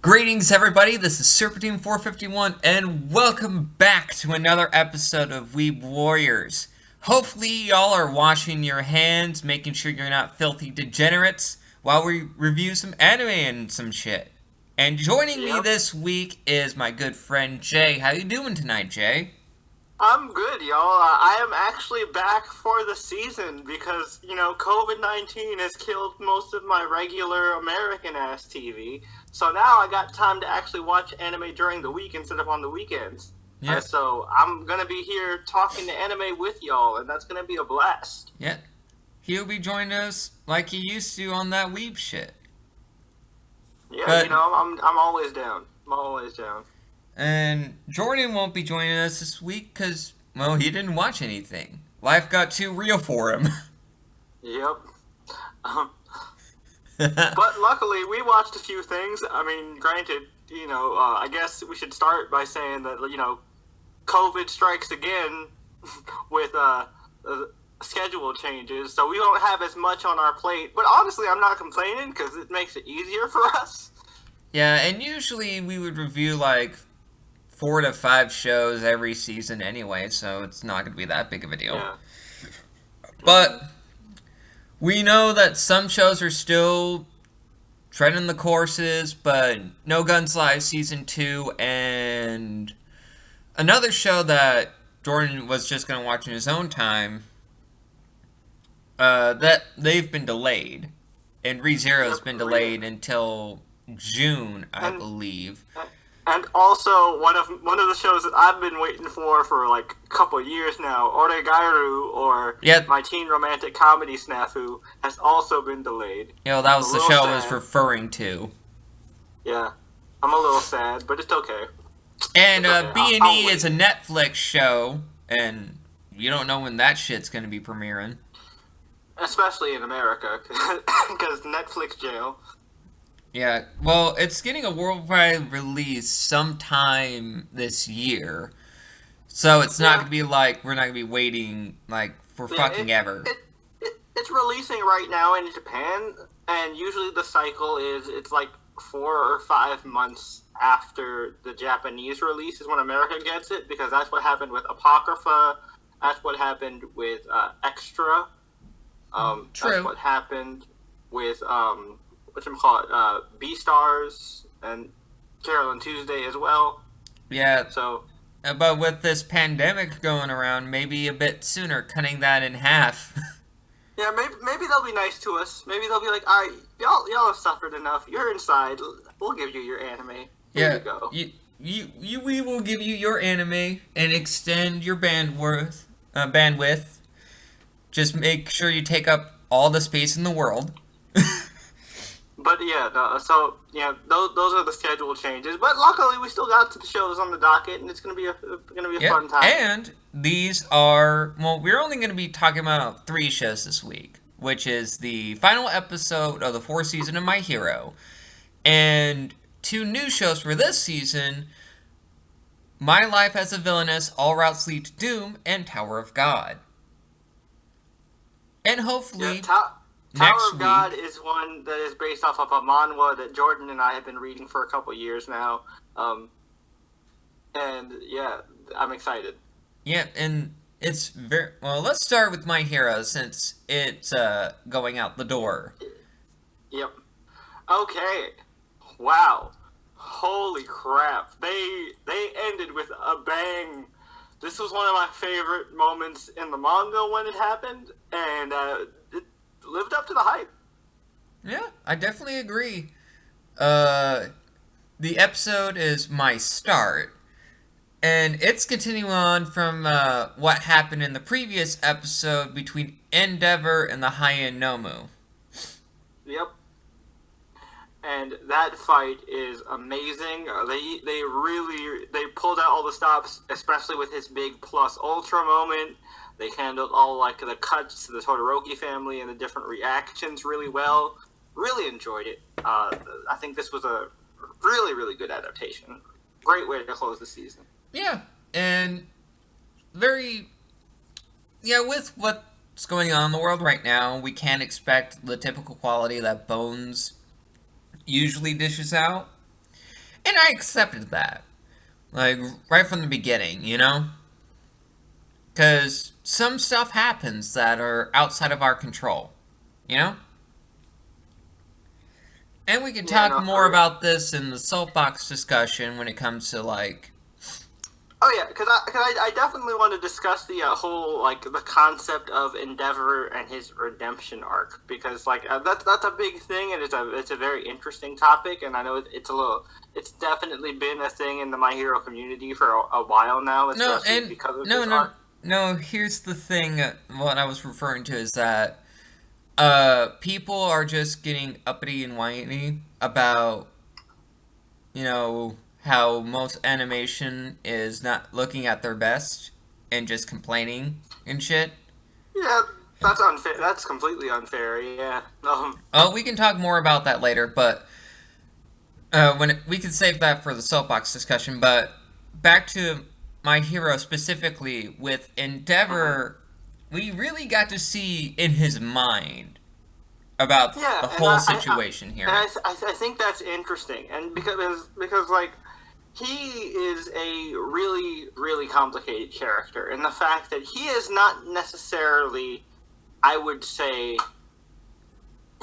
Greetings, everybody. This is Serpentine451, and welcome back to another episode of Weeb Warriors. Hopefully, y'all are washing your hands, making sure you're not filthy degenerates, while we review some anime and some shit. And joining me this week is my good friend Jay. How you doing tonight, Jay? I'm good, y'all. I am actually back for the season because, COVID-19 has killed most of my regular American-ass TV. So now I got time to actually watch anime during the week instead of on the weekends. Yeah. So I'm going to be here talking to anime with y'all, and that's going to be a blast. Yeah. He'll be joining us like he used to on that Weeb shit. Yeah, but, I'm always down. I'm always down. And Jordan won't be joining us this week because, well, he didn't watch anything. Life got too real for him. Yep. But luckily, we watched a few things. I mean, granted, I guess we should start by saying that, COVID strikes again with schedule changes, so we don't have as much on our plate. But honestly, I'm not complaining because it makes it easier for us. Yeah, and usually we would review, 4 to 5 shows every season anyway, so it's not going to be that big of a deal. Yeah. But we know that some shows are still treading the courses, but No Guns Live Season 2 and another show that Jordan was just going to watch in his own time, that they've been delayed. And ReZero's been delayed until June, I believe. And also, one of the shows that I've been waiting for a couple of years now, Oregairu, or My Teen Romantic Comedy Snafu, has also been delayed. That was the show I was referring to. Yeah. I'm a little sad, but it's okay. And B&E is a Netflix show, and you don't know when that shit's going to be premiering. Especially in America, because Netflix jail. Yeah, well, it's getting a worldwide release sometime this year. So it's not going to be we're not going to be waiting, for fucking ever. It's releasing right now in Japan, and usually the cycle is, it's 4 or 5 months after the Japanese release is when America gets it, because that's what happened with Apocrypha, that's what happened with Extra, True. That's what happened with, B-Stars and Carol and Tuesday as well. Yeah. So, but with this pandemic going around, maybe a bit sooner, cutting that in half. Yeah, maybe they'll be nice to us. Maybe they'll be like, all right, y'all have suffered enough. You're inside. We'll give you your anime. Here you go. We will give you your anime and extend your bandwidth. Just make sure you take up all the space in the world. But those are the schedule changes. But luckily, we still got some shows on the docket, and it's gonna be a fun time. And these are we're only gonna be talking about 3 shows this week, which is the final episode of the 4th season of My Hero, and 2 new shows for this season: My Life as a Villainess, All Routes Lead to Doom, and Tower of God. And hopefully. Tower of God is one that is based off of a manhwa that Jordan and I have been reading for a couple years now. And yeah, I'm excited. Yeah, and it's very... Well, let's start with My Hero since it's going out the door. Yep. Okay. Wow. Holy crap. They ended with a bang. This was one of my favorite moments in the manga when it happened, and it lived up to the hype. Yeah, I definitely agree. The episode is My Start, and it's continuing on from what happened in the previous episode between Endeavor and the High-End Nomu. Yep. And that fight is amazing. They pulled out all the stops, especially with his big plus ultra moment. They handled all the cuts to the Todoroki family and the different reactions really well. Really enjoyed it. I think this was a really, really good adaptation. Great way to close the season. Yeah, and with what's going on in the world right now, we can't expect the typical quality that Bones usually dishes out. And I accepted that. Like, right from the beginning, you know? Because some stuff happens that are outside of our control, you know? And we can Yeah, talk no, more for real. about this in the soapbox discussion when it comes to, like, Oh yeah, because I definitely want to discuss the whole like the concept of Endeavor and his redemption arc because like that's a big thing and it's a very interesting topic and I know it's definitely been a thing in the My Hero community for a while now, no, especially and because of no, his no, arc. no. Here's the thing. What I was referring to is that people are just getting uppity and whiny about how most animation is not looking at their best and just complaining and shit. Yeah, that's unfair. That's completely unfair. Yeah. Oh, we can talk more about that later, but we can save that for the soapbox discussion. But back to My Hero specifically with Mhm. Endeavor, we really got to see in his mind about Yeah, the and whole situation here. I think that's interesting, and because like he is a really complicated character, and the fact that he is not necessarily, I would say,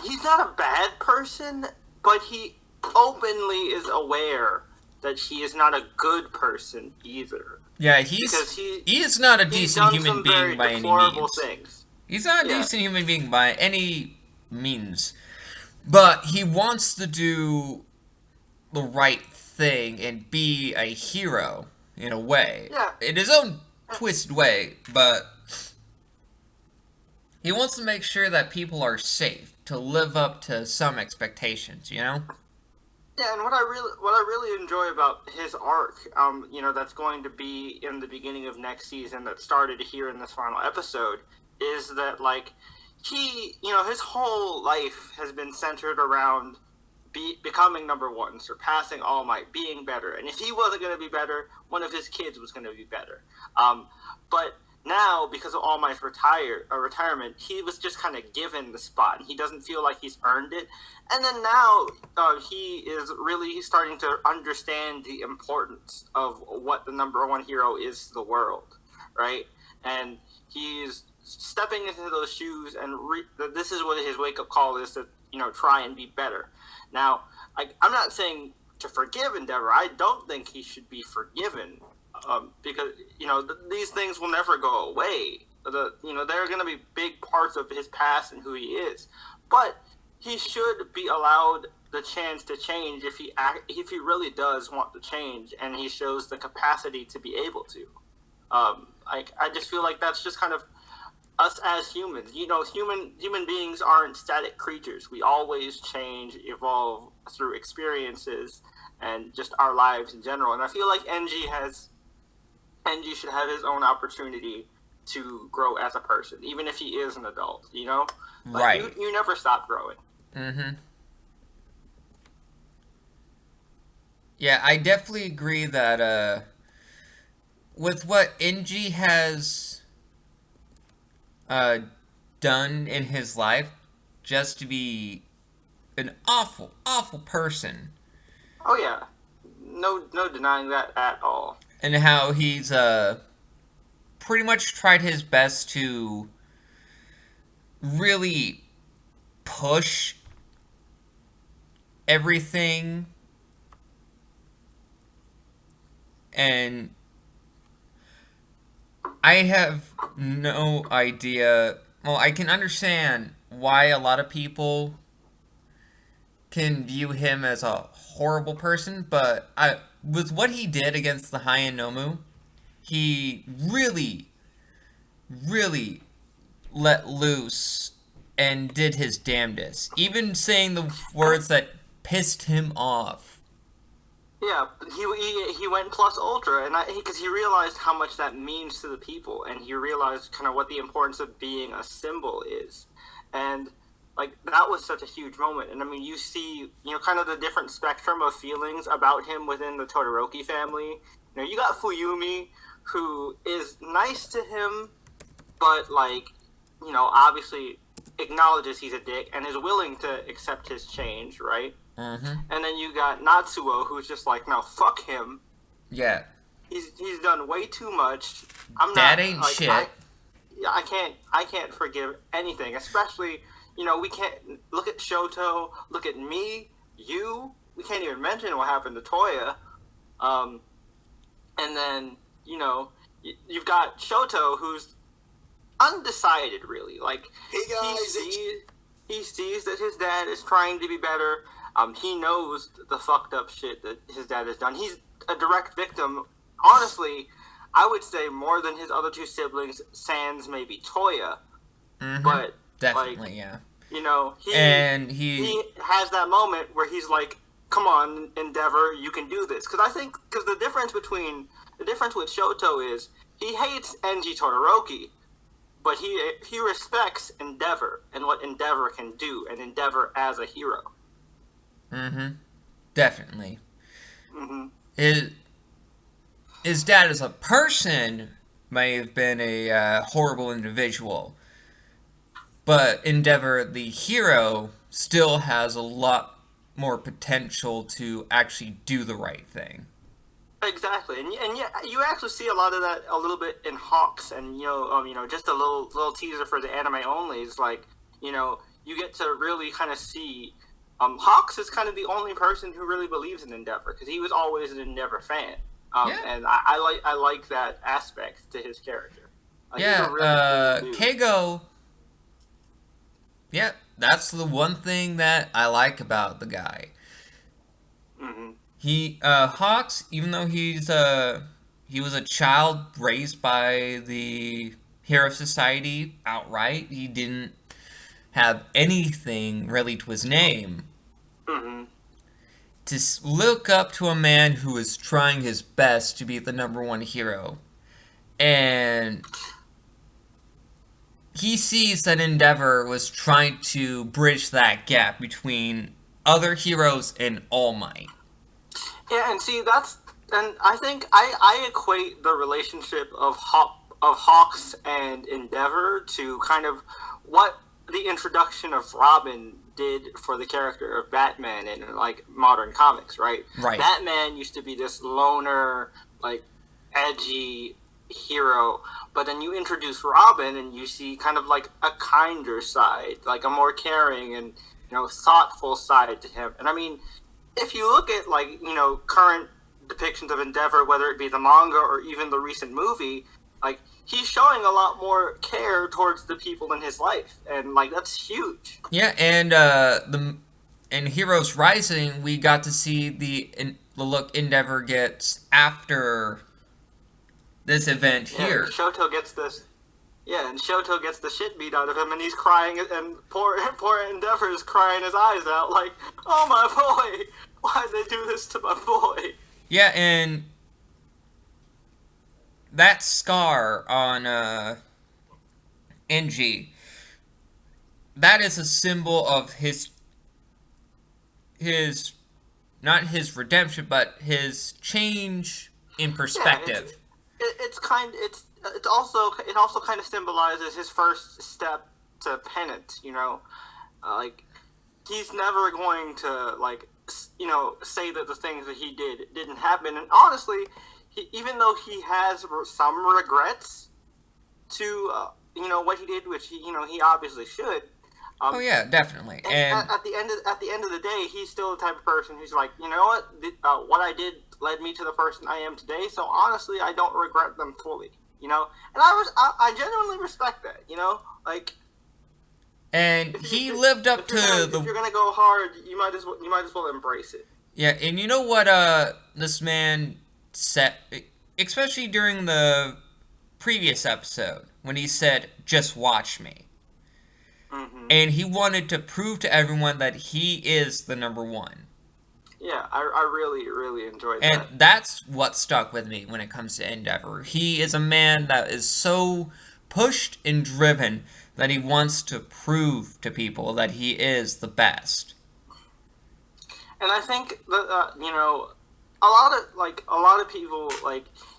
he's not a bad person, but he openly is aware that he is not a good person either, Yeah, because he is not a he's decent done human some being very by any deplorable means. things. He's not a Yeah, decent human being by any means. But he wants to do the right thing and be a hero in a way. yeah. In his own twisted way, but he wants to make sure that people are safe to live up to some expectations, you know? Yeah, and what I really enjoy about his arc, that's going to be in the beginning of next season that started here in this final episode, is that like his whole life has been centered around becoming number one, surpassing All Might, being better, and if he wasn't going to be better, one of his kids was going to be better. But now, because of All Might's retirement, he was just kind of given the spot, and he doesn't feel like he's earned it. And then now he is really starting to understand the importance of what the number one hero is to the world, right? And he's stepping into those shoes, and this is what his wake up call is to try and be better. Now, I'm not saying to forgive Endeavor. I don't think he should be forgiven because these things will never go away. There are going to be big parts of his past and who he is, but he should be allowed the chance to change if he really does want to change, and he shows the capacity to be able to. I just feel like that's just kind of us as humans. Human beings aren't static creatures. We always change, evolve through experiences and just our lives in general. And I feel like NG should have his own opportunity to grow as a person, even if he is an adult. Like Right. you never stop growing. Mm-hmm. Yeah, I definitely agree that with what NG has uh done in his life, just to be an awful, awful person, Oh yeah, no denying that at all. and how he's pretty much tried his best to really push everything and I have no idea. Well, I can understand why a lot of people can view him as a horrible person, but with what he did against the High and Nomu, he really, really let loose and did his damnedest. Even saying the words that pissed him off. Yeah, he went plus ultra, and because he realized how much that means to the people, and he realized kind of what the importance of being a symbol is, and like that was such a huge moment. And I mean, you see, kind of the different spectrum of feelings about him within the Todoroki family. You got Fuyumi, who is nice to him, but like, obviously acknowledges he's a dick and is willing to accept his change, right? Mm-hmm. And then you got Natsuo, who's just like, no, fuck him. Yeah. He's done way too much. I'm That not ain't like shit. I can't forgive anything, especially we can't look at Shoto, look at me, you. We can't even mention what happened to Toya. And then you've got Shoto, who's undecided, really. Like, Hey guys, he sees that his dad is trying to be better. He knows the fucked up shit that his dad has done. He's a direct victim. Honestly, I would say more than his other two siblings, sans maybe Toya. Mm-hmm. But definitely, yeah. He he has that moment where he's like, "Come on, Endeavor, you can do this." Because the difference with Shoto is he hates Enji Todoroki, but he respects Endeavor and what Endeavor can do, and Endeavor as a hero. Mm-hmm. Definitely. Mm-hmm. His dad as a person may have been a horrible individual, but Endeavor, the hero, still has a lot more potential to actually do the right thing. Exactly, and you actually see a lot of that a little bit in Hawks, and just a little teaser for the anime only is like, you get to really kind of see. Hawks is kind of the only person who really believes in Endeavor because he was always an Endeavor fan, and I like that aspect to his character. Yeah, really cool dude. Keigo. Yeah, that's the one thing that I like about the guy. Mm-hmm. Hawks, even though he was a child raised by the Hero Society outright, he didn't have anything really to his name. Mm-hmm. To look up to a man who is trying his best to be the number one hero, and he sees that Endeavor was trying to bridge that gap between other heroes and All Might. Yeah, and see and I think I equate the relationship of Hawks and Endeavor to kind of what the introduction of Robin did for the character of Batman in like modern comics, right? Right. Batman used to be this loner, like edgy hero, but then you introduce Robin and you see kind of like a kinder side, like a more caring and thoughtful side to him. And I mean, if you look at like current depictions of Endeavor, whether it be the manga or even the recent movie, like he's showing a lot more care towards the people in his life, and like that's huge. Yeah, and in Heroes Rising, we got to see the look Endeavor gets after this event here. And Shoto gets the shit beat out of him, and he's crying, and poor Endeavor is crying his eyes out, like, "Oh my boy, why'd they do this to my boy?" Yeah, and that scar on Enji, that is a symbol of his not his redemption, but his change in perspective. Yeah, it also kind of symbolizes his first step to penance. Like he's never going to say that the things that he didn't happen. And honestly, even though he has some regrets to what he did, which he obviously should. Oh yeah, definitely. And at the end of the day, he's still the type of person who's like, you know what, what I did led me to the person I am today. So honestly, I don't regret them fully. And I genuinely respect that. And he lived up to the. If you're gonna go hard, you might as well embrace it. Yeah, and you know what this man said, especially during the previous episode when he said, "Just watch me." Mm-hmm. And he wanted to prove to everyone that he is the number one. Yeah, I really, really enjoyed that. And that's what stuck with me when it comes to Endeavor. He is a man that is so pushed and driven that he wants to prove to people that he is the best. And I think that a lot of people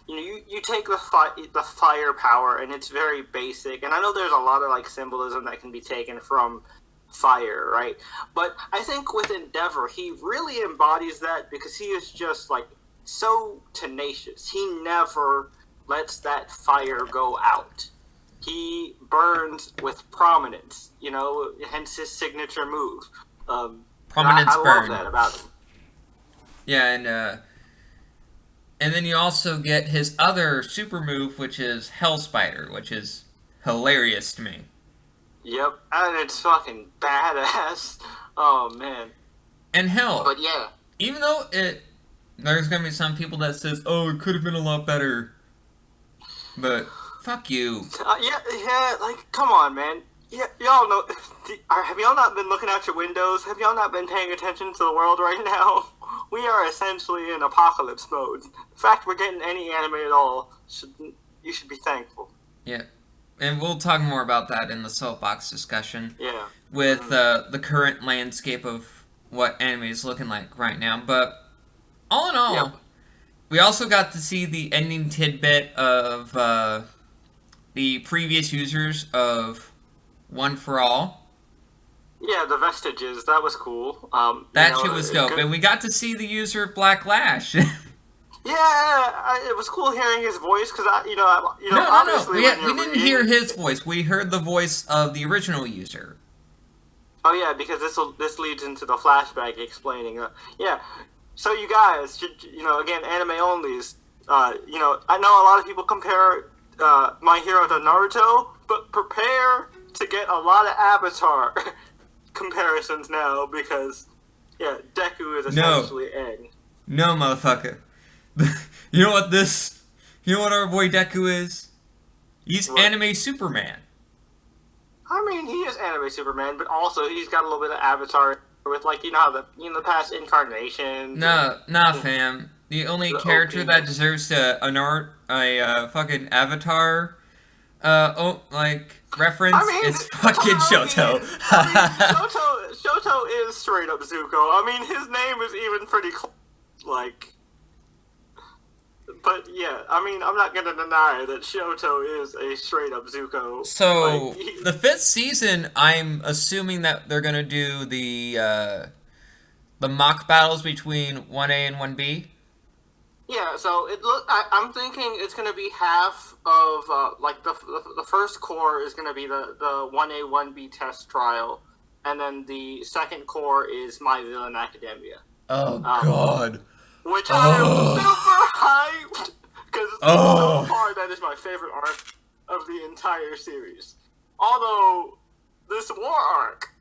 you take the firepower, and it's very basic. And I know there's a lot of symbolism that can be taken from fire, right? But I think with Endeavor, he really embodies that because he is just like so tenacious. He never lets that fire go out. He burns with prominence, hence his signature move. Prominence I burn. love that about him. Yeah, and then you also get his other super move, which is Hell Spider, which is hilarious to me. Yep, and it's fucking badass. Oh man. And hell, but yeah, even though there's gonna be some people that says, "Oh, it could have been a lot better," but fuck you. yeah, like come on, man. Yeah, y'all know. Have y'all not been looking out your windows? Have y'all not been paying attention to the world right now? We are essentially in apocalypse mode. The fact we're getting any anime at all, you should be thankful. Yeah. And we'll talk more about that in the soapbox discussion. Yeah. With the current landscape of what anime is looking like right now. But all in all, yep. We also got to see the ending tidbit of the previous users of One for All. Yeah, the vestiges. That was cool. That shit was dope. And we got to see the user of Black Lash. Yeah, it was cool hearing his voice because No. obviously We didn't hear his voice. We heard the voice of the original user. Oh yeah, because this leads into the flashback explaining. Yeah, so you guys, again, anime onlys. I know a lot of people compare My Hero to Naruto, but prepare to get a lot of Avatar comparisons now because Deku is essentially Aang. No, motherfucker. You know what our boy Deku is? He's what? Anime Superman. I mean, he is Anime Superman, but also he's got a little bit of Avatar with, like, how the past incarnations. Nah, fam. The only character that deserves a fucking Avatar, reference is fucking Shoto. Shoto is straight up Zuko. I mean, his name is even pretty like. But yeah, I mean, I'm not gonna deny that Shoto is a straight up Zuko. So the 5th season, I'm assuming that they're gonna do the mock battles between 1A and 1B. Yeah, so I'm thinking it's gonna be half of the first core is gonna be the 1A 1B test trial, and then the second core is My Villain Academia. Oh God. Which I am super hyped because so far that is my favorite arc of the entire series. Although this war arc,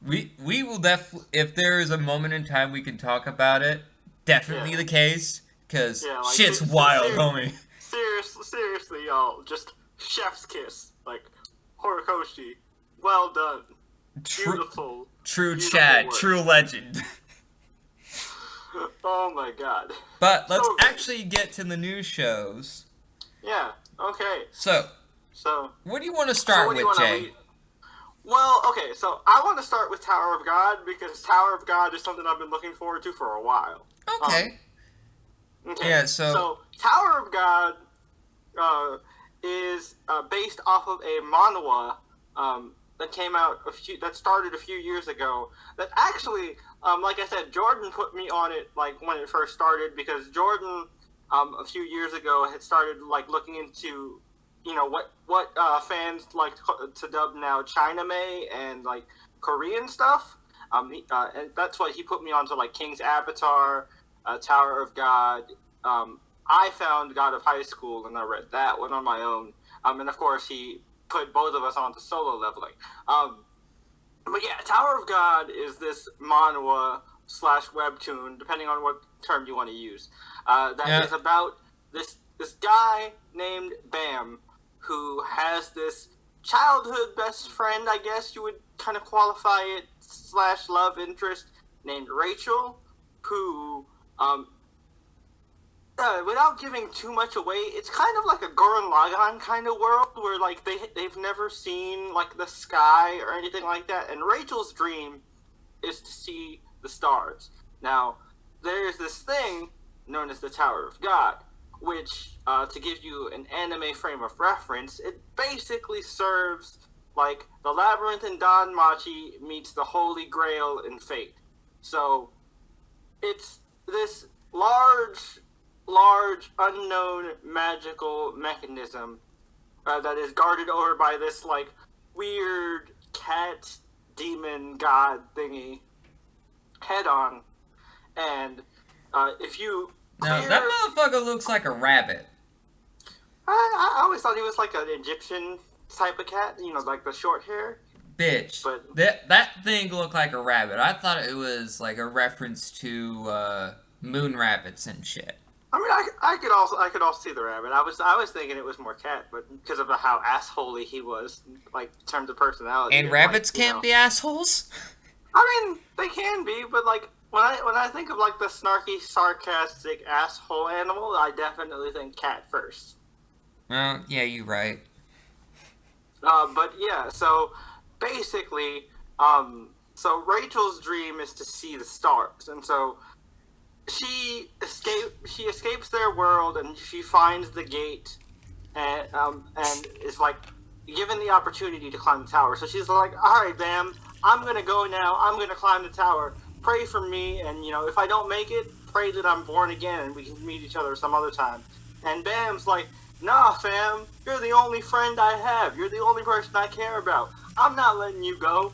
we will definitely, if there is a moment in time we can talk about it, definitely the case, because shit's wild, homie. Seriously, y'all, just chef's kiss, like Horikoshi, well done, beautiful, true Chad, work. True legend. Oh my god. But let's actually get to the news shows. Yeah, okay. So what do you want to start with, Jay? Well, okay, so I want to start with Tower of God, because Tower of God is something I've been looking forward to for a while. Okay. Yeah, so Tower of God is based off of a manhwa that came out that started a few years ago. That actually, like I said, Jordan put me on it like when it first started, because Jordan a few years ago had started like looking into what fans like to dub now China-mei and like Korean stuff. And that's what he put me onto, like King's Avatar, Tower of God. I found God of High School and I read that one on my own. And of course he put both of us onto solo leveling. But yeah, Tower of God is this manhwa / webtoon, depending on what term you want to use. That is about this guy named Bam, who has this childhood best friend, I guess you would kind of qualify it, / love interest, named Rachel, who, without giving too much away, it's kind of like a Gurren Lagann kind of world, where like they've never seen like the sky or anything like that, and Rachel's dream is to see the stars. Now, there's this thing known as the Tower of God, which, to give you an anime frame of reference, it basically serves like the labyrinth in Don Machi meets the Holy Grail in Fate. So it's this large, unknown magical mechanism that is guarded over by this like weird cat demon god thingy head on, and if you Now, that motherfucker looks like a rabbit. I always thought he was like an Egyptian type of cat, you know, like the short hair. Bitch. But that thing looked like a rabbit. I thought it was like a reference to moon rabbits and shit. I mean, I could also see the rabbit. I was thinking it was more cat, but because of how assholey he was, like in terms of personality. And rabbits like, can't be assholes? I mean, they can be, but like when I think of like the snarky, sarcastic asshole animal, I definitely think cat first. Well, yeah, you're right. But yeah, so basically, so Rachel's dream is to see the stars, and so she escapes their world, and she finds the gate, and is like given the opportunity to climb the tower. So she's like, "All right, Bam, I'm gonna go now. I'm gonna climb the tower. Pray for me, and you know, if I don't make it, pray that I'm born again, and we can meet each other some other time." And Bam's like, "Nah, fam, you're the only friend I have. You're the only person I care about. I'm not letting you go.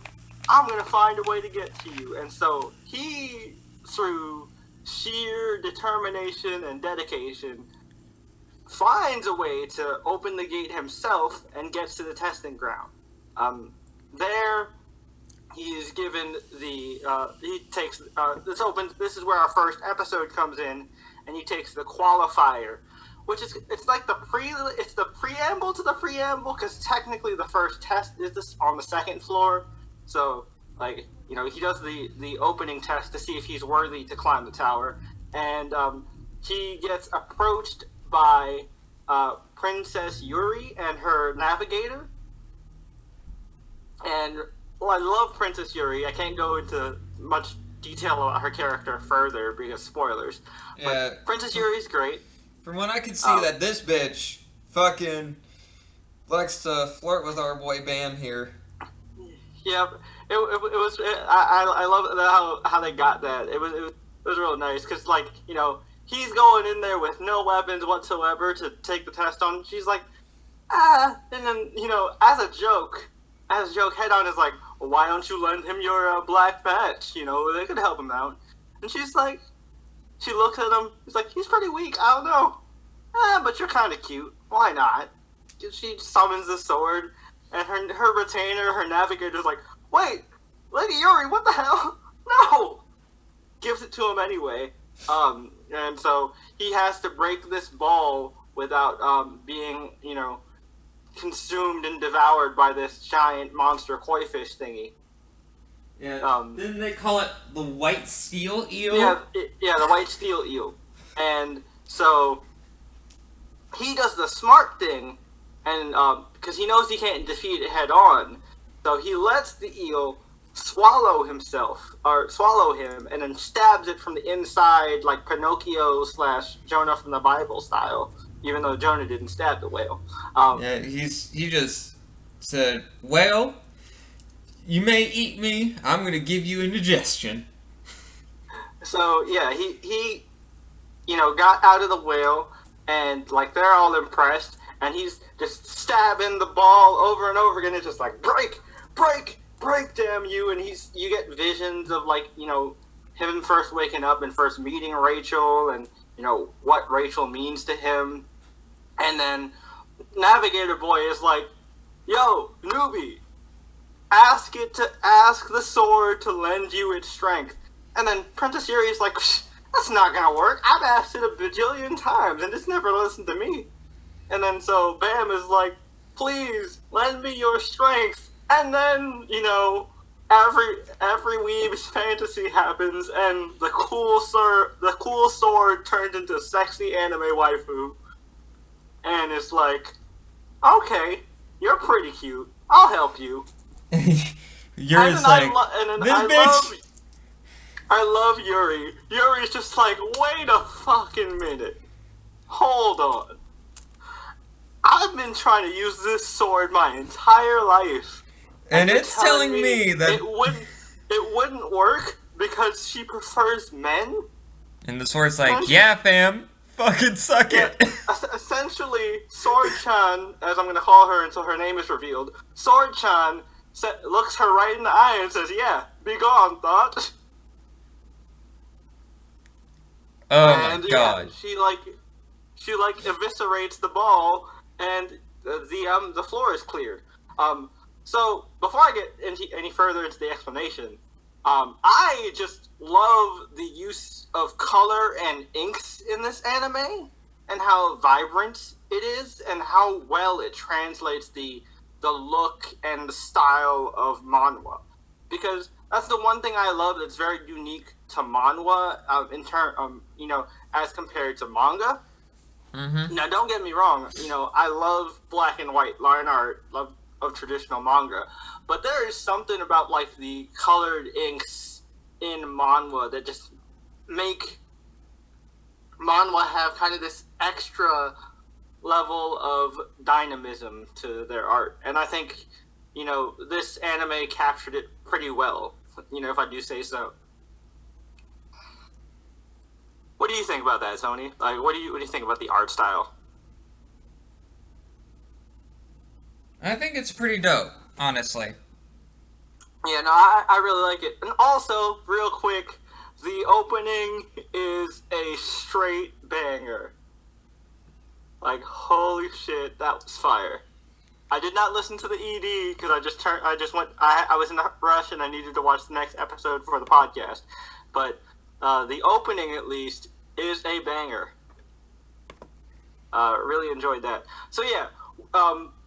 I'm gonna find a way to get to you." And so he, through sheer determination and dedication, finds a way to open the gate himself and gets to the testing ground. There, he is given the he takes this is where our first episode comes in, and he takes the qualifier, which is it's the preamble to the preamble, because technically the first test is this on the second floor. So like, you know, he does the opening test to see if he's worthy to climb the tower, and he gets approached by Princess Yuri and her navigator. And well, I love Princess Yuri. I can't go into much detail about her character further because spoilers. Yeah. But Princess Yuri's great. From what I can see, that this bitch fucking likes to flirt with our boy Bam here. Yep. I love how they got that. It was real nice, because like, you know, he's going in there with no weapons whatsoever to take the test on. She's like, and then, you know, as a joke, Head On is like, well, why don't you lend him your black patch? You know, they could help him out. And she's like, she looks at him. She's like, he's pretty weak. I don't know. But you're kind of cute. Why not? She summons the sword, and her retainer, her navigator's like, wait, Lady Yuri, what the hell? No! Gives it to him anyway. And so he has to break this ball without being, you know, consumed and devoured by this giant monster koi fish thingy. Yeah. Didn't they call it the white steel eel? Yeah, the white steel eel. And so he does the smart thing, and because he knows he can't defeat it head on, so he lets the eel swallow him, and then stabs it from the inside, like Pinocchio / Jonah from the Bible style. Even though Jonah didn't stab the whale. Yeah, he just said, "Well, you may eat me. I'm gonna give you indigestion." So yeah, he you know, got out of the whale, and like they're all impressed, and he's just stabbing the ball over and over again. It's just like break, damn you! And you get visions of, like, you know, him first waking up and first meeting Rachel, and you know what Rachel means to him. And then Navigator Boy is like, yo, newbie, ask the sword to lend you its strength. And then Princess Yuri is like, that's not gonna work. I've asked it a bajillion times and it's never listened to me. And then so Bam is like, please lend me your strength. And then, you know, every weeb's fantasy happens, and the cool sword turns into a sexy anime waifu. And it's like, okay, you're pretty cute. I'll help you. Yuri's like, I love Yuri. Yuri's just like, wait a fucking minute. Hold on. I've been trying to use this sword my entire life, And you're it's telling me that it wouldn't work because she prefers men. And the sword's like, yeah, fam, fucking suck it. Essentially, Sword-chan, as I'm going to call her until her name is revealed, Sword-chan looks her right in the eye and says, "Yeah, be gone, thought." Oh and, my god. Yeah, she eviscerates the ball, and the floor is cleared. So before I get any further into the explanation, I just love the use of color and inks in this anime, and how vibrant it is, and how well it translates the look and the style of manhwa. Because that's the one thing I love that's very unique to manhwa, as compared to manga. Mm-hmm. Now, don't get me wrong. I love black and white line art, love of traditional manga, but there is something about like the colored inks in manhwa that just make manhwa have kind of this extra level of dynamism to their art, and I think this anime captured it pretty well. If I do say so. What do you think about that, Tony? Like, what do you think about the art style? I think it's pretty dope, honestly. Yeah, no, I really like it. And also, real quick, the opening is a straight banger. Like, holy shit, that was fire. I did not listen to the ED because I was in a rush and I needed to watch the next episode for the podcast. But the opening, at least, is a banger. Really enjoyed that. So yeah,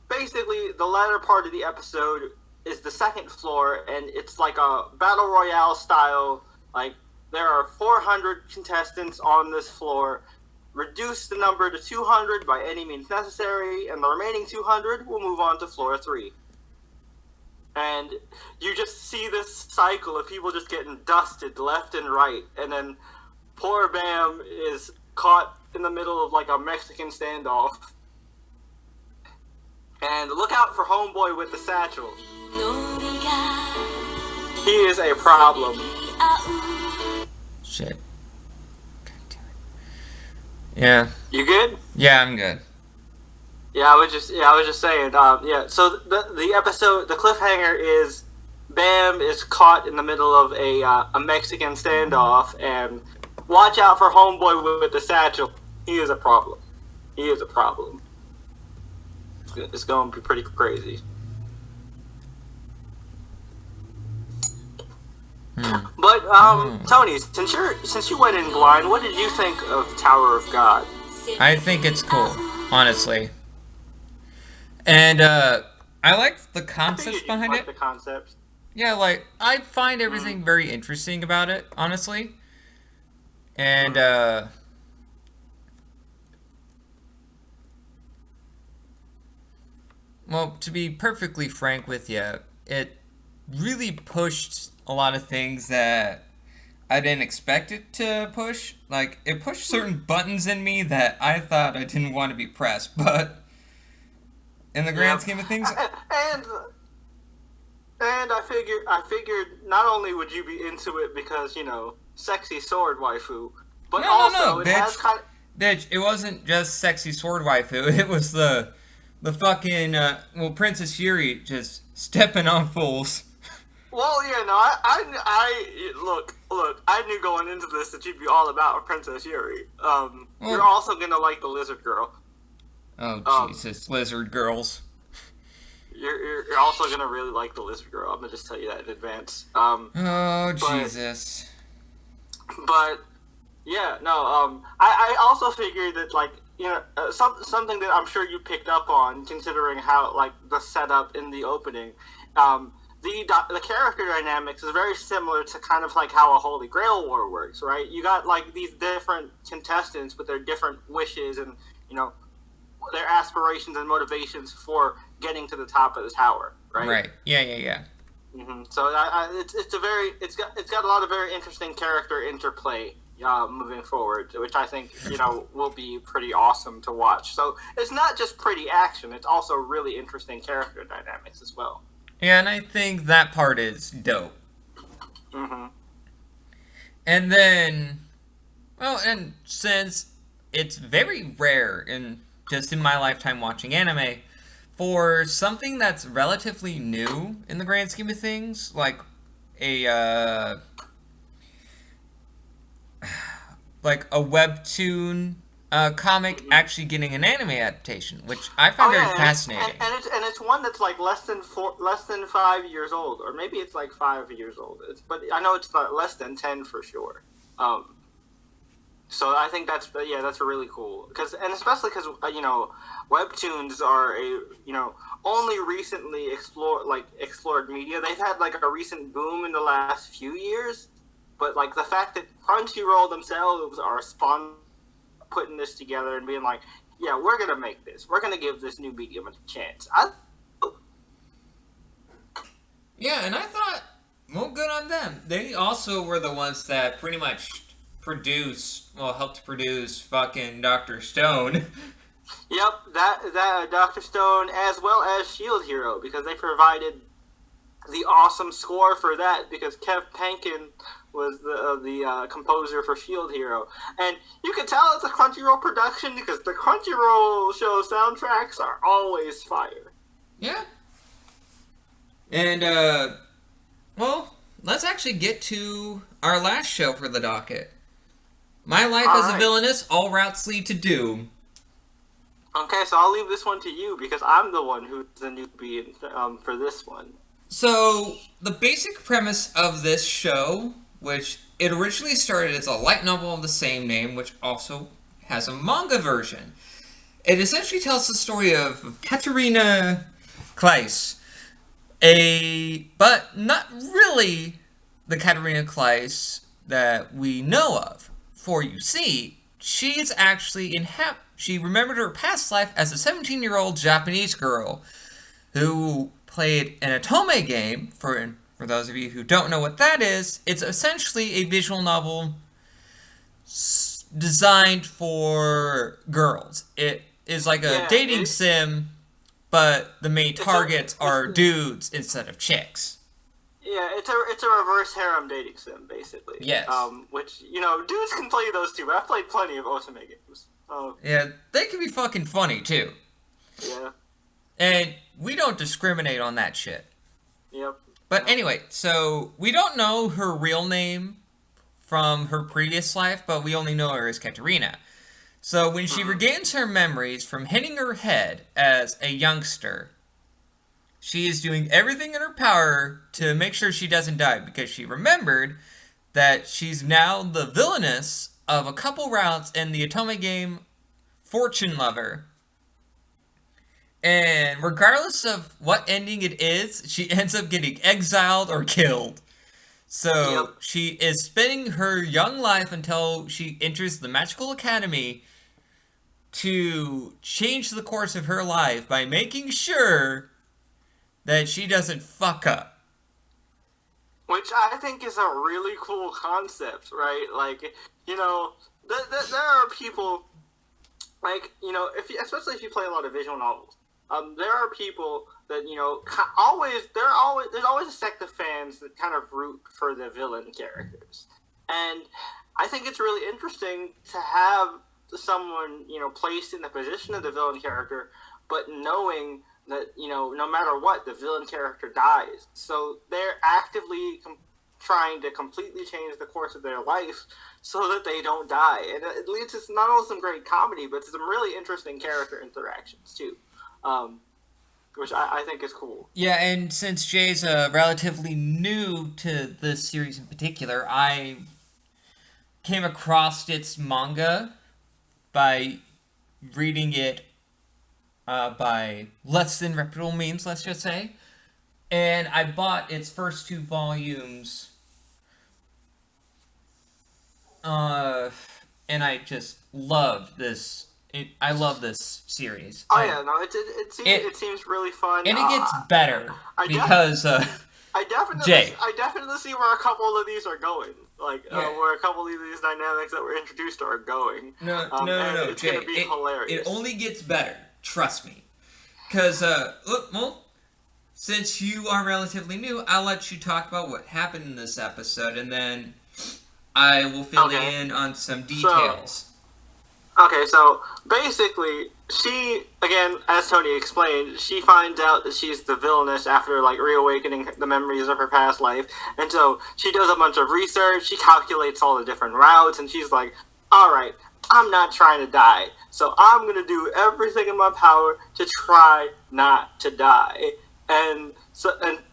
basically the latter part of the episode is the second floor, and it's like a battle royale style. Like, there are 400 contestants on this floor. Reduce the number to 200 by any means necessary, and the remaining 200 will move on to floor 3. And you just see this cycle of people just getting dusted left and right, and then poor Bam is caught in the middle of like a Mexican standoff. And look out for homeboy with the satchel. He is a problem. Shit. God damn it. Yeah. You good? Yeah, I'm good. Yeah, I was just saying. So the episode, the cliffhanger is Bam is caught in the middle of a Mexican standoff, and watch out for homeboy with the satchel. He is a problem. He is a problem. It's going to be pretty crazy. But Tony, since you went in blind, what did you think of Tower of God? I think it's cool, honestly. And I like the concepts behind it. The concepts. Yeah, like I find everything very interesting about it, honestly. And well, to be perfectly frank with you, it really pushed a lot of things that I didn't expect it to push. Like, it pushed certain buttons in me that I thought I didn't want to be pressed, but in the grand scheme of things, and I figured not only would you be into it because sexy sword waifu, but also it has kind of... Bitch, it wasn't just sexy sword waifu. It was the fucking Princess Yuri just stepping on fools. Well, yeah, no, I look, I knew going into this that you'd be all about Princess Yuri. You're also gonna like the lizard girl. Oh, Jesus, lizard girls. You're also gonna really like the lizard girl. I'm gonna just tell you that in advance. Jesus. But yeah, no. I also figured that something that I'm sure you picked up on, considering how the setup in the opening. The character dynamics is very similar to kind of like how a Holy Grail War works, right? You got these different contestants with their different wishes and their aspirations and motivations for getting to the top of the tower, right? Right. Yeah. Mm-hmm. So it's got a lot of very interesting character interplay moving forward, which I think will be pretty awesome to watch. So it's not just pretty action; it's also really interesting character dynamics as well. Yeah, and I think that part is dope. Mm-hmm. And then, well, and since it's very rare in my lifetime watching anime, for something that's relatively new in the grand scheme of things, like a webtoon comic actually getting an anime adaptation, which I find very fascinating. And it's one that's like less than 5 years old, or maybe it's like 5 years old. But I know it's not less than 10 for sure. So I think that's really cool especially because webtoons are only recently explored media. They've had like a recent boom in the last few years, but like the fact that Crunchyroll themselves are putting this together and being like, yeah, we're gonna make this. We're gonna give this new medium a chance. Yeah, and I thought, well, good on them. They also were the ones that pretty much helped produce fucking Dr. Stone. Yep, that Dr. Stone as well as Shield Hero, because they provided the awesome score for that, because Kev Pankin was the composer for Shield Hero. And you can tell it's a Crunchyroll production because the Crunchyroll show soundtracks are always fire. Yeah. And, well, let's actually get to our last show for the docket. My Life as a Villainess, All Routes Lead to Doom. Okay, so I'll leave this one to you because I'm the one who's the newbie for this one. So, the basic premise of this show, which it originally started as a light novel of the same name, which also has a manga version. It essentially tells the story of Katarina Kleiss, but not really the Katarina Kleiss that we know of. For you see, she's actually she remembered her past life as a 17-year-old Japanese girl who played an otome game. For those of you who don't know what that is, it's essentially a visual novel designed for girls. It is like a dating sim, but the main targets are dudes instead of chicks. Yeah, it's a reverse harem dating sim, basically. Yes. Which, dudes can play those too, but I've played plenty of otome games. Yeah, they can be fucking funny, too. Yeah. And we don't discriminate on that shit. Yep. But anyway, so we don't know her real name from her previous life, but we only know her as Katarina. So when she regains her memories from hitting her head as a youngster, she is doing everything in her power to make sure she doesn't die, because she remembered that she's now the villainess of a couple routes in the otome game Fortune Lover. And regardless of what ending it is, she ends up getting exiled or killed. So she is spending her young life until she enters the Magical Academy to change the course of her life by making sure that she doesn't fuck up. Which I think is a really cool concept, right? like, there are people, like, especially if you play a lot of visual novels, there are people that, there's always a sect of fans that kind of root for the villain characters. And I think it's really interesting to have someone, placed in the position of the villain character, but knowing that, no matter what, the villain character dies. So they're actively trying to completely change the course of their life so that they don't die. And it leads to not only some great comedy, but some really interesting character interactions, too. Which I think is cool. Yeah, and since Jay's relatively new to this series in particular, I came across its manga by reading it by less than reputable means, let's just say. And I bought its first 2 volumes. And I just loved this. I love this series. Oh yeah, no, it seems really fun. And it gets better because I definitely see where a couple of these are going. Like, where a couple of these dynamics that were introduced are going. No, it's Jay. Gonna be hilarious. It only gets better. Trust me. Because, since you are relatively new, I'll let you talk about what happened in this episode, and then I will fill you in on some details. So basically, she, again, as Tony explained, she finds out that she's the villainess after, like, reawakening the memories of her past life. And so she does a bunch of research, she calculates all the different routes, and she's like, alright, I'm not trying to die, so I'm gonna do everything in my power to try not to die. And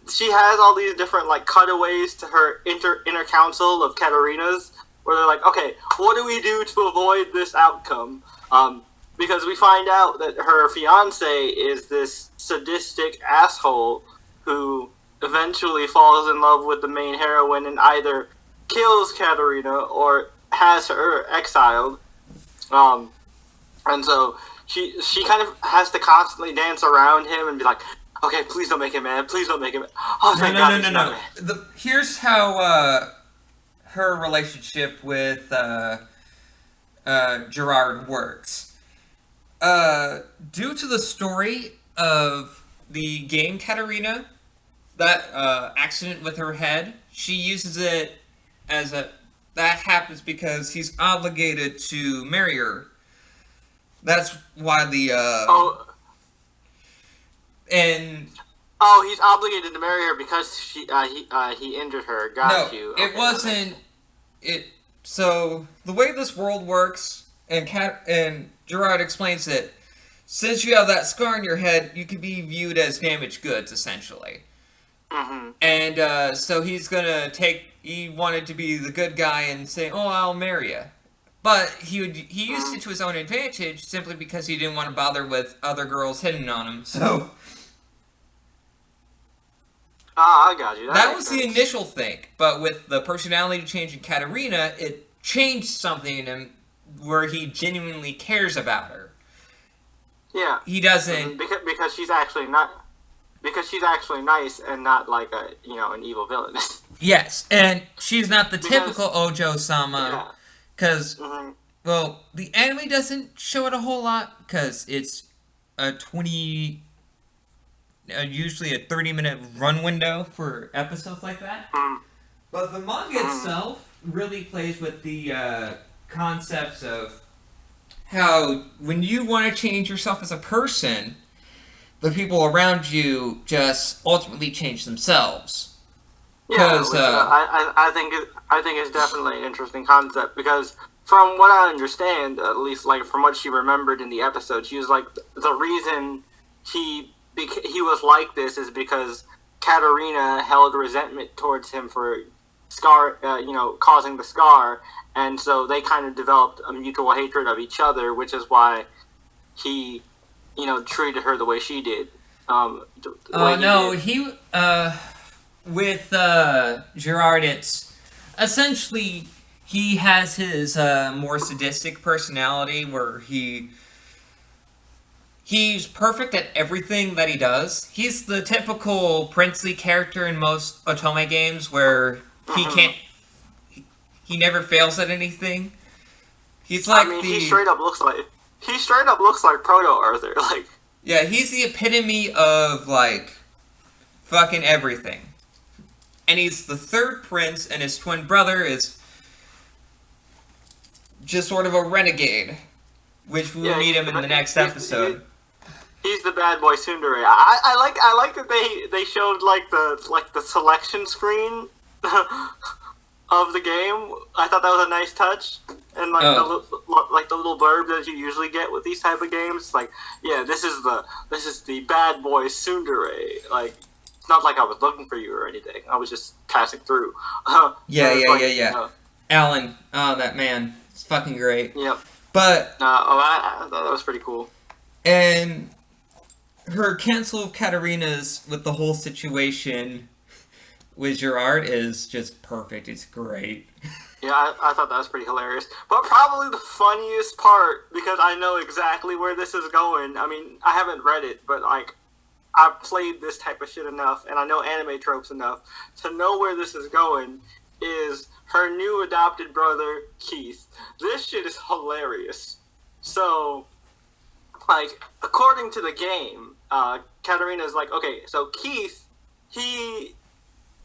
she has all these different, like, cutaways to her inner council of Katarina's, where they're like, okay, what do we do to avoid this outcome? Because we find out that her fiance is this sadistic asshole who eventually falls in love with the main heroine and either kills Katarina or has her exiled. And so she kind of has to constantly dance around him and be like, okay, please don't make him mad. Please don't make him mad. Oh, thank God he's not mad. Here's how her relationship with Gerard works. Due to the story of the game Katarina, that accident with her head, she uses it as a... That happens because he's obligated to marry her. That's why the... he's obligated to marry her because he injured her. Got you. No, it wasn't... So, the way this world works, and Gerard explains it, since you have that scar on your head, you can be viewed as damaged goods, essentially. Mm-hmm. And so he wanted to be the good guy and say, oh, I'll marry you. But he used it to his own advantage simply because he didn't want to bother with other girls hitting on him, so... I got you. That was the initial thing, but with the personality change in Katarina, it changed something in him where he genuinely cares about her. Yeah. He doesn't... Because she's actually not... Because she's actually nice and not like an evil villain. Yes, and she's not the typical Ojo-sama, because, well, the anime doesn't show it a whole lot, because it's usually a 30-minute run window for episodes like that. But the manga itself really plays with the concepts of how when you want to change yourself as a person, the people around you just ultimately change themselves. Yeah, which, I think it's definitely an interesting concept because from what I understand, at least like from what she remembered in the episode, she was like the reason he was like this is because Katarina held resentment towards him for causing the scar, and so they kind of developed a mutual hatred of each other, which is why he, treated her the way she did. With Gerard, it's essentially he has his more sadistic personality where he's perfect at everything that he does. He's the typical princely character in most otome games where he never fails at anything. He's like he straight up looks like Proto Arthur. Yeah, he's the epitome of fucking everything. And he's the third prince, and his twin brother is just sort of a renegade, which we'll meet him in the next episode. He's the bad boy tsundere. I like that they showed the selection screen of the game. I thought that was a nice touch, and the little blurb that you usually get with these type of games. This is the bad boy tsundere. It's not like I was looking for you or anything. I was just passing through. Yeah. Alan, that man, it's fucking great. Yep. But I thought that was pretty cool. And her cancel of Katarina's with the whole situation with Gerard is just perfect. It's great. Yeah, I thought that was pretty hilarious. But probably the funniest part, because I know exactly where this is going. I mean, I haven't read it, but I've played this type of shit enough, and I know anime tropes enough to know where this is going, is her new adopted brother, Keith. This shit is hilarious. So, like, according to the game, Katarina's like, okay, so Keith, he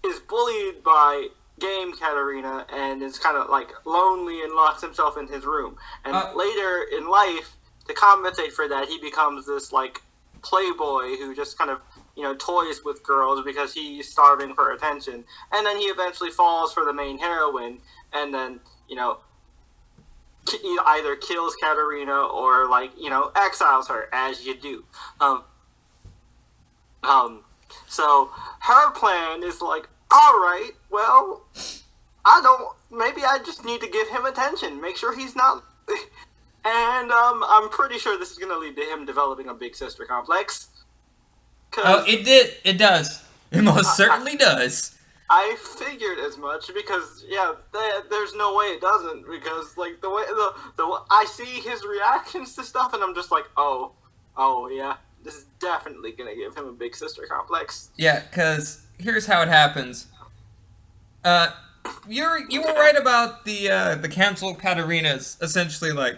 is bullied by game Katarina and is kind of like lonely and locks himself in his room. And later in life, to compensate for that, he becomes this like playboy who just kind of, toys with girls because he's starving for attention. And then he eventually falls for the main heroine and then, either kills Katarina or exiles her, as you do. So her plan is like, all right, well, maybe I just need to give him attention, make sure he's not, and I'm pretty sure this is going to lead to him developing a big sister complex. Oh, it does. It most certainly does. I figured as much because, there's no way it doesn't, because, like, the way I see his reactions to stuff, and I'm just like, oh, yeah, this is definitely going to give him a big sister complex. Yeah, because here's how it happens. You were right about the canceled Katarina's essentially, like,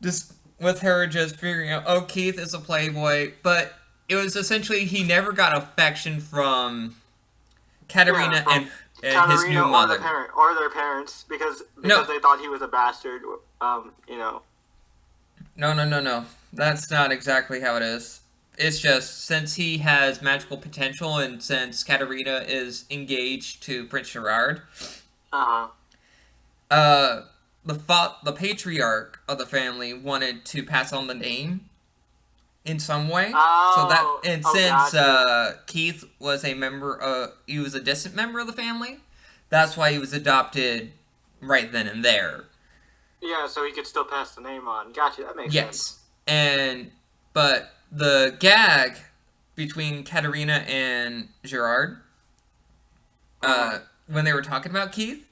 just with her just figuring out, oh, Keith is a playboy, but it was essentially he never got affection from Katarina and his new mother. Or their parents, because they thought he was a bastard, No. That's not exactly how it is. It's just, since he has magical potential, and since Katarina is engaged to Prince Gerard, the patriarch of the family wanted to pass on the name in some way. Keith was he was a distant member of the family, that's why he was adopted right then and there. Yeah, so he could still pass the name on. Gotcha, that makes sense. But the gag between Katarina and Gerard, when they were talking about Keith,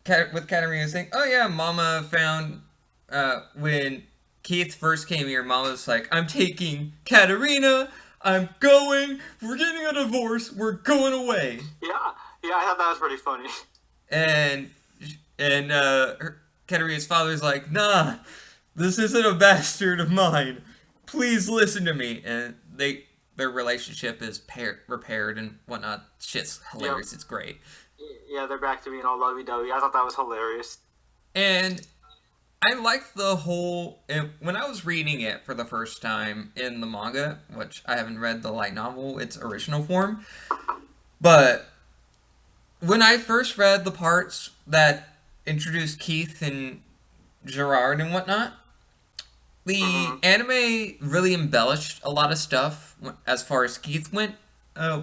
with Katarina saying, oh yeah, Mama found, when Keith first came here, Mama was like, I'm taking Katarina, we're getting a divorce, we're going away. Yeah, I thought that was pretty funny. And Katarina's father's like, nah, this isn't a bastard of mine. Please listen to me. And their relationship is repaired and whatnot. Shit's hilarious. Yep. It's great. Yeah, they're back to being all lovey-dovey. I thought that was hilarious. And I liked the whole... When I was reading it for the first time in the manga, which I haven't read the light novel, its original form, but when I first read the parts that introduced Keith and Gerard and whatnot, the anime really embellished a lot of stuff as far as Keith went,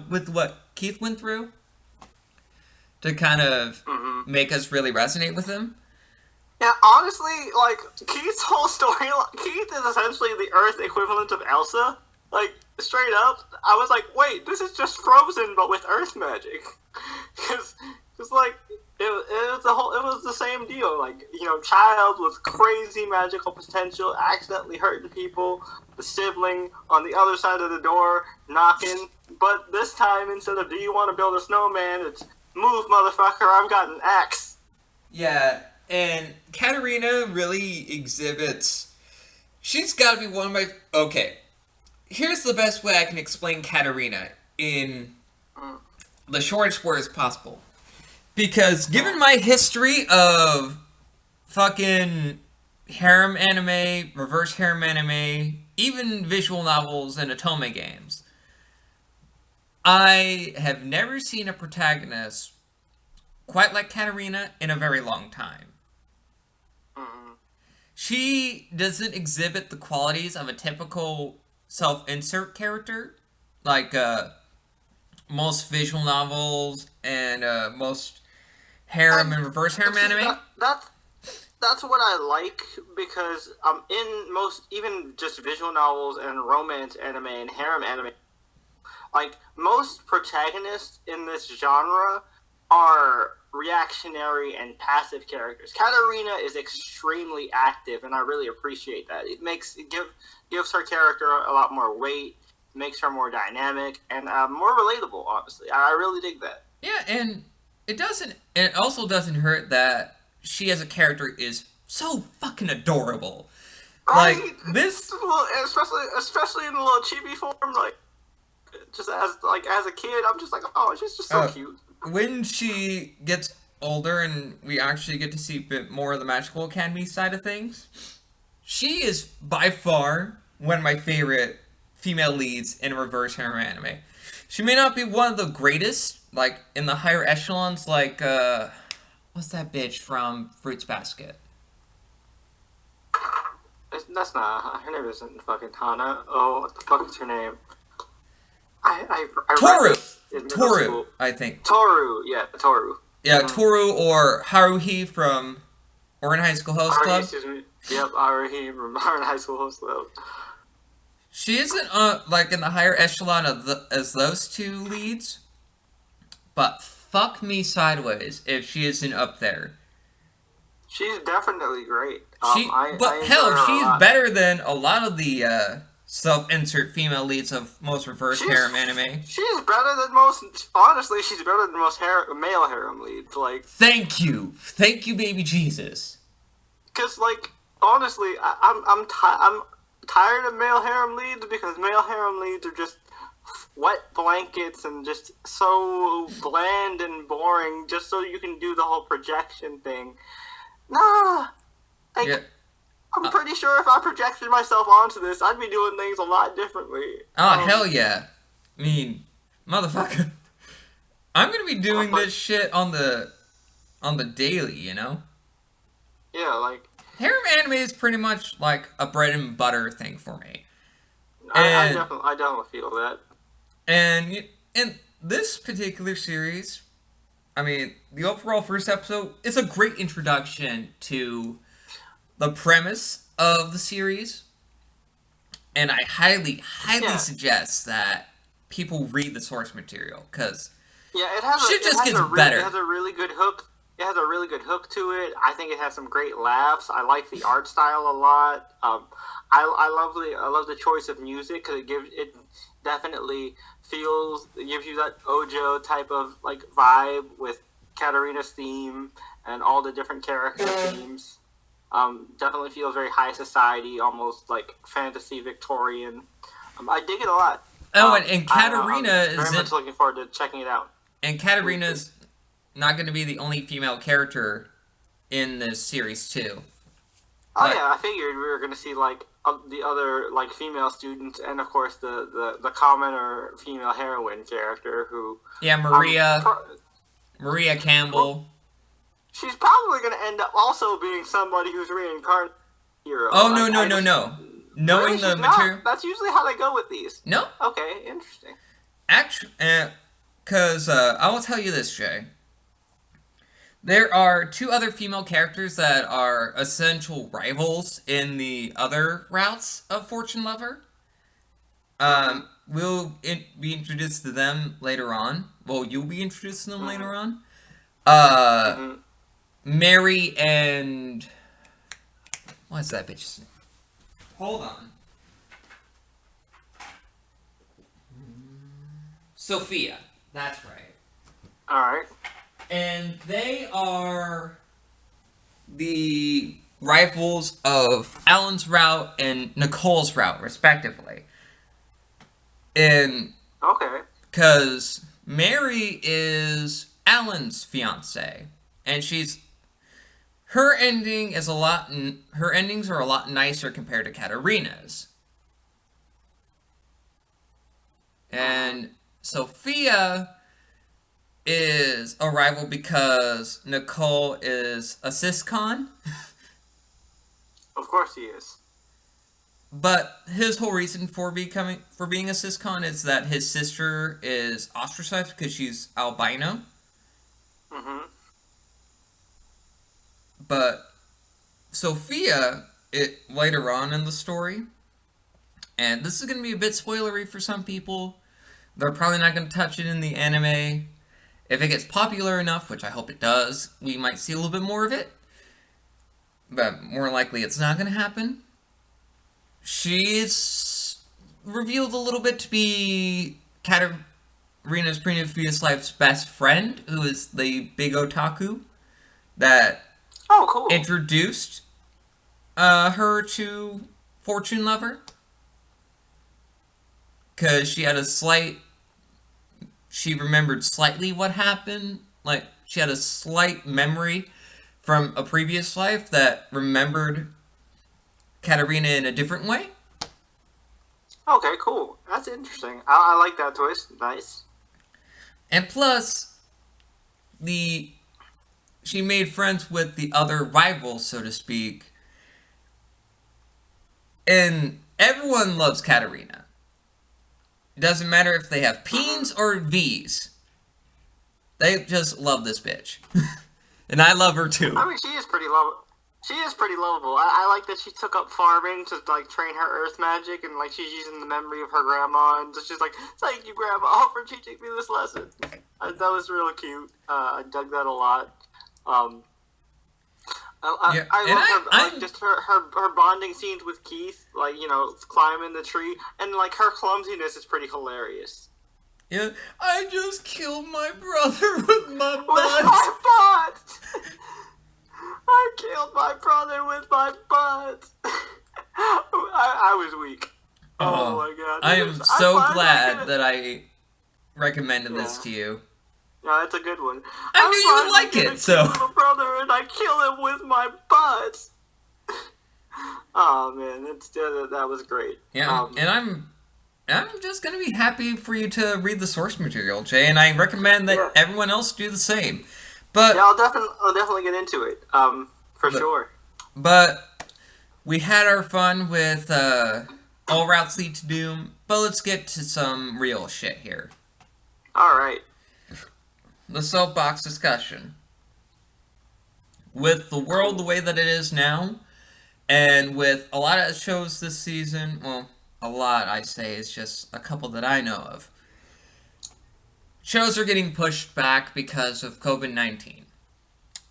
with what Keith went through, to kind of make us really resonate with him. Yeah, honestly, like, Keith's whole story, Keith is essentially the Earth equivalent of Elsa. Like, straight up, I was like, wait, this is just Frozen, but with Earth magic. Because, like, it was the same deal. Like, child with crazy magical potential, accidentally hurting people, the sibling on the other side of the door, knocking. But this time, instead of, do you want to build a snowman, it's, move, motherfucker, I've got an axe. Yeah, and Katarina really exhibits... She's got to be one of my... Okay, here's the best way I can explain Katarina in the shortest words possible. Because given my history of fucking harem anime, reverse harem anime, even visual novels and otome games, I have never seen a protagonist quite like Katarina in a very long time. She doesn't exhibit the qualities of a typical self-insert character, like most visual novels and most harem and reverse harem anime. That's what I like, because in most, even just visual novels and romance anime and harem anime, like, most protagonists in this genre are reactionary and passive characters. Katarina is extremely active, and I really appreciate that. It gives her character a lot more weight, makes her more dynamic, and more relatable, honestly. I really dig that. Yeah, and it also doesn't hurt that she as a character is so fucking adorable. Like, Right? this... Especially in a little chibi form, like, just as a kid, I'm just like, oh, she's just so cute. When she gets older and we actually get to see a bit more of the Magical Academy side of things, she is by far one of my favorite female leads in a reverse harem anime. She may not be one of the greatest, like, in the higher echelons, like, what's that bitch from Fruits Basket? That's not, her name isn't fucking Hana. Oh, what the fuck is her name? I Toru, I think. Toru, yeah, Toru. Yeah, Toru or Haruhi from Ouran High School Host Club. Excuse me. Yep, Haruhi from Ouran High School Host Club. She isn't, like, in the higher echelon as those two leads, but fuck me sideways if she isn't up there. She's definitely great. She's better than a lot of the self-insert female leads of most reverse harem anime. She's better than most. Honestly, she's better than most male harem leads. Like, thank you, baby Jesus. Because, like, honestly, I'm tired of male harem leads because male harem leads are just wet blankets and just so bland and boring. Just so you can do the whole projection thing. Nah, like, yeah. I'm pretty sure if I projected myself onto this, I'd be doing things a lot differently. Oh, hell yeah. I mean, motherfucker. I'm gonna be doing this shit on the daily, you know? Yeah, like... harem anime is pretty much like a bread and butter thing for me. I definitely feel that. And in this particular series... I mean, the overall first episode is a great introduction to the premise of the series. And I highly suggest that people read the source material, because shit just gets better. It has a really good hook. It has a really good hook to it. I think it has some great laughs. I like the art style a lot. I love the choice of music, because it definitely gives you that Ojo type of, like, vibe with Katarina's theme and all the different character themes. Definitely feels very high society, almost like fantasy Victorian. I dig it a lot. Oh, and Katarina is very much looking forward to checking it out. And Katarina's not going to be the only female character in this series too. Oh yeah, I figured we were going to see, like, the other, like, female students, and of course the common or female heroine character who... Yeah, Maria Campbell. She's probably going to end up also being somebody who's reincarnated hero. Oh, like, no. Knowing the material... That's usually how they go with these. No. Okay, interesting. Actually, because I will tell you this, Jay. There are two other female characters that are essential rivals in the other routes of Fortune Lover. We'll be introduced to them later on. Well, you'll be introduced to them later on. Mary and... What's that bitch's name? Hold on. Sophia. That's right. Alright. And they are the rivals of Alan's route and Nicole's route, respectively. And... Okay. Because Mary is Alan's fiance, and her endings are a lot nicer compared to Katarina's. And Sophia is a rival because Nicole is a ciscon. Of course he is. But his whole reason for being a ciscon is that his sister is ostracized because she's albino. But Sophia, later on in the story, and this is going to be a bit spoilery for some people. They're probably not going to touch it in the anime. If it gets popular enough, which I hope it does, we might see a little bit more of it. But more likely it's not going to happen. She's revealed a little bit to be Katarina's previous life's best friend, who is the big otaku that introduced her to fortune lover. Because she remembered slightly what happened. Like, she had a slight memory from a previous life that remembered Katarina in a different way. Okay, cool. That's interesting. I like that twist. Nice. And plus, she made friends with the other rivals, so to speak. And everyone loves Katarina. It doesn't matter if they have P's or V's. They just love this bitch. And I love her too. I mean, she is pretty lovable. She is pretty lovable. I like that she took up farming to, like, train her earth magic, and, like, she's using the memory of her grandma, and she's like, thank you, Grandma, for teaching me this lesson. That was really cute. I dug that a lot. I love her, just her bonding scenes with Keith, like, you know, climbing the tree, and, like, her clumsiness is pretty hilarious. Yeah, I just killed my brother with my butt. With my butt! I killed my brother with my butt. I was weak. Oh my god. I am so glad that I recommended this to you. No, that's a good one. I knew you would like it, so. My brother and I kill him with my butt. Oh man, that was great. Yeah, and I'm just gonna be happy for you to read the source material, Jay, and I recommend that everyone else do the same. But yeah, I'll definitely get into it. For sure. But we had our fun with All Routes Lead to Doom, but let's get to some real shit here. Alright. The soapbox discussion. With the world the way that it is now, and with a lot of shows this season, well, a lot I say, it's just a couple that I know of. Shows are getting pushed back because of COVID-19.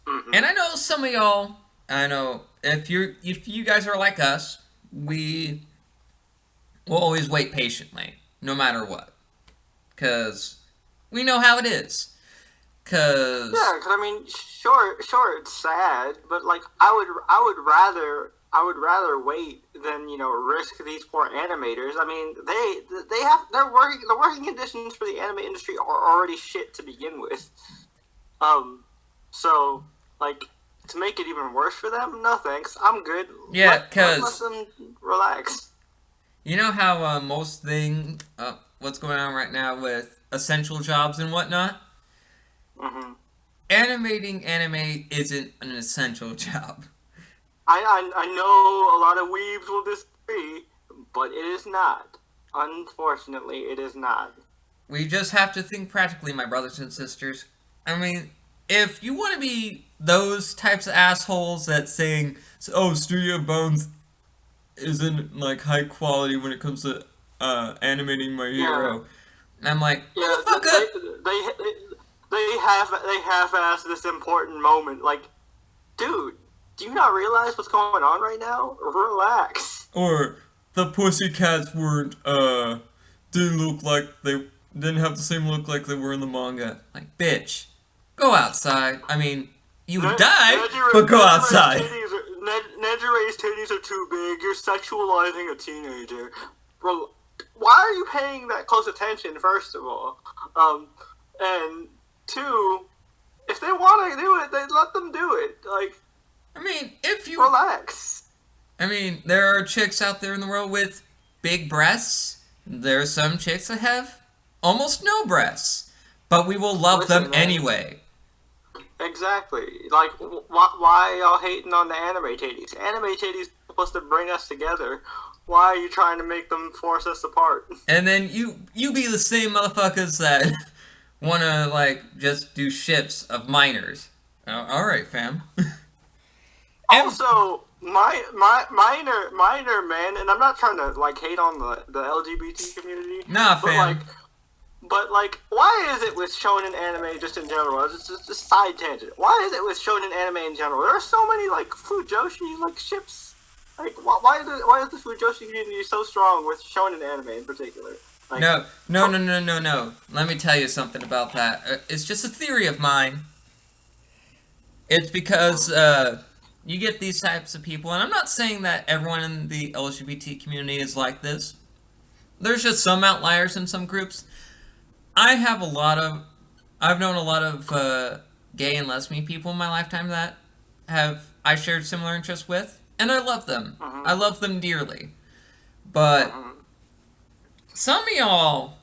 Mm-hmm. And I know some of y'all, if you guys are like us, we will always wait patiently, no matter what. Because we know how it is. Because I mean, sure, it's sad, but like I would rather wait than, you know, risk these poor animators. I mean, the working conditions for the anime industry are already shit to begin with. So like, to make it even worse for them, no thanks. I'm good. Yeah, because let them relax. You know how what's going on right now with essential jobs and whatnot? Mm-hmm. Animating anime isn't an essential job. I know a lot of weebs will disagree, but it is not. Unfortunately, it is not. We just have to think practically, my brothers and sisters. I mean, if you want to be those types of assholes that saying, oh, Studio Bones isn't, like, high quality when it comes to animating my hero. And I'm like, motherfucker! They half-assed this important moment. Like, dude, do you not realize what's going on right now? Relax. Or the Pussycats weren't, didn't have the same look like they were in the manga. Like, bitch, go outside. I mean, you would die, but go outside. Nejire's titties are too big. You're sexualizing a teenager. Bro, why are you paying that close attention, first of all? And two, if they want to do it, they let them do it. Like, I mean, if you relax. I mean, there are chicks out there in the world with big breasts. There are some chicks that have almost no breasts, but we will love them anyway. Exactly. Like, why y'all hating on the anime titties? Anime titties are supposed to bring us together. Why are you trying to make them force us apart? And then you be the same motherfuckers that want to, like, just do ships of minors. Alright, fam. Also, minor man, and I'm not trying to, like, hate on the LGBT community. Nah, fam. But why is it with shonen anime just in general? It's just a side tangent. Why is it with shonen anime in general? There are so many, like, Fujoshi, like, ships. Like, why is the Fujoshi community so strong with shonen anime in particular? Like, No. Let me tell you something about that. It's just a theory of mine. It's because, you get these types of people, and I'm not saying that everyone in the LGBT community is like this. There's just some outliers in some groups. I've known a lot of gay and lesbian people in my lifetime that I shared similar interests with, and I love them. I love them dearly. But some of y'all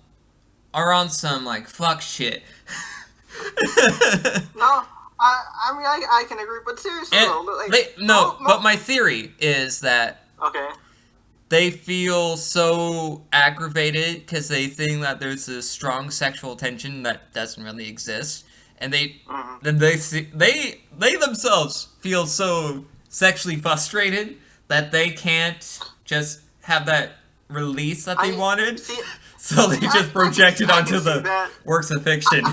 are on some, like, fuck shit. No, I mean, I can agree, but seriously, but my theory is that okay. they feel so aggravated because they think that there's a strong sexual tension that doesn't really exist, and they themselves feel so sexually frustrated that they can't just have that release that they wanted, so they just project it onto the works of fiction.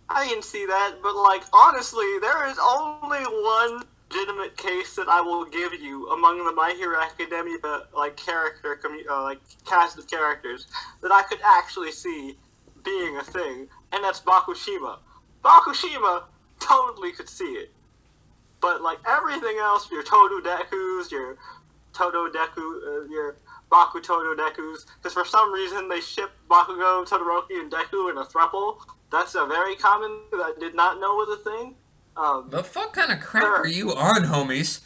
I can see that, but, like, honestly, there is only one legitimate case that I will give you among the My Hero Academia, like, cast of characters that I could actually see being a thing, and that's Bakushima. Bakushima totally could see it. But, like, everything else, your Tododekus, your Tododeku, your Baku Tododekus, because for some reason they ship Bakugo, Todoroki, and Deku in a thruple. That's a very common that I did not know was a thing. The fuck kind of crap are you on, homies?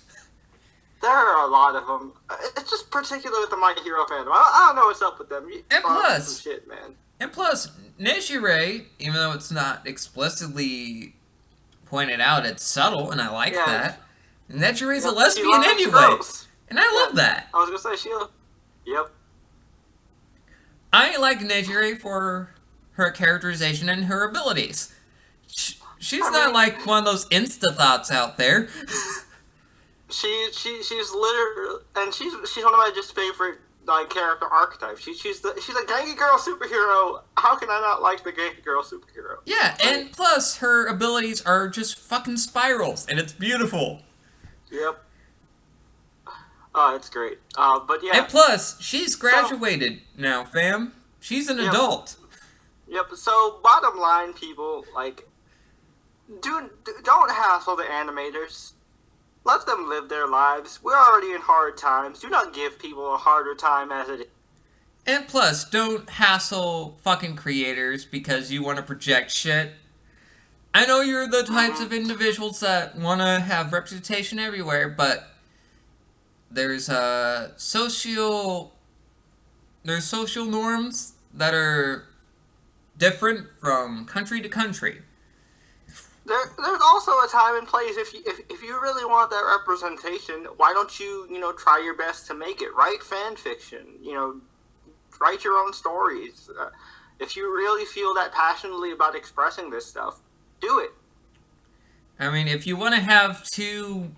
There are a lot of them. It's just particular with the My Hero fandom. I don't know what's up with them. And plus, some shit, man. And plus, Nejire, even though it's not explicitly pointed out, it's subtle, and I like that. Nejire's a lesbian anyway, and I love that. I was gonna say Yep. I like Nejire for her characterization and her abilities. She's not like one of those insta thoughts out there. She's literally, and she's one of my just favorite, like, character archetypes. She's a Genki girl superhero. How can I not like the Genki girl superhero? Yeah, and plus her abilities are just fucking spirals, and it's beautiful. Yep. Oh, it's great. But yeah. And plus, she's graduated now, fam. She's an adult. Yep. So, bottom line, people, like, don't hassle the animators. Let them live their lives. We're already in hard times. Do not give people a harder time as it is. And plus, don't hassle fucking creators because you want to project shit. I know you're the types of individuals that want to have representation everywhere, but there's social norms that are different from country to country. There's also a time and place. If you really want that representation, why don't you try your best to make it? Write fan fiction. Write your own stories. If you really feel that passionately about expressing this stuff, do it. I mean, if you want to have two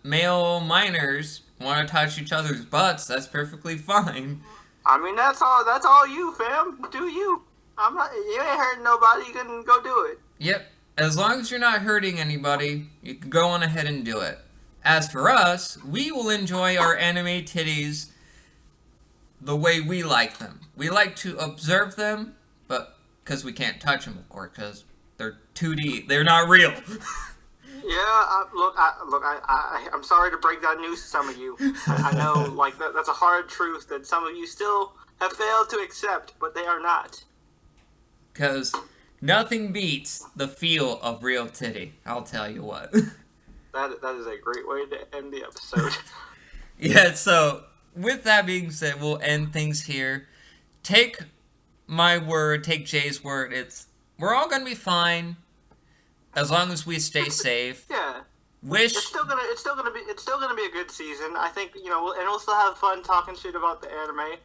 male minors want to touch each other's butts, that's perfectly fine. I mean, that's all you, fam. Do you? You ain't hurting nobody. You can go do it. Yep. As long as you're not hurting anybody, you can go on ahead and do it. As for us, we will enjoy our anime titties the way we like them. We like to observe them, but because we can't touch them, of course, because they're 2D. They're not real. Yeah, I'm sorry to break that news to some of you. I know, like, that's a hard truth that some of you still have failed to accept, but they are not. Because nothing beats the feel of real titty, I'll tell you what. That is a great way to end the episode. Yeah, so, with that being said, we'll end things here. Take my word, take Jay's word, we're all gonna be fine. As long as we stay safe. Yeah. It's still gonna be a good season. I think, and we'll still have fun talking shit about the anime.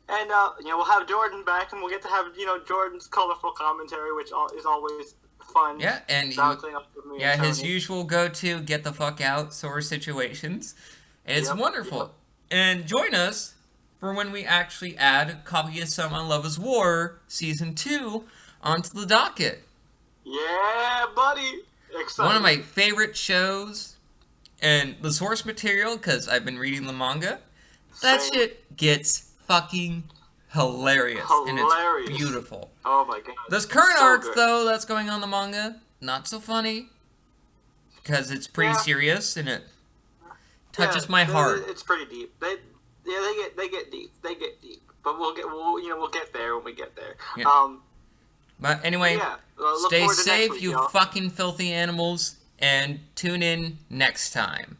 And we'll have Jordan back, and we'll get to have Jordan's colorful commentary, which is always fun. Yeah, and his usual go-to get the fuck out sort of situations. And it's wonderful. Yep. And join us for when we actually add Kaguya-sama Love is War Season 2 onto the docket. Yeah, buddy. Exciting. One of my favorite shows, and the source material, because I've been reading the manga, that shit gets fucking hilarious. And it's beautiful. Oh my god. This current arc, though, that's going on in the manga, not so funny. because it's pretty serious and it touches Yeah, my heart. It's pretty deep. They get deep. They get deep. But we'll get there when we get there. Yeah. But anyway, look stay forward to next safe, week, you y'all. fucking filthy animals, and tune in next time.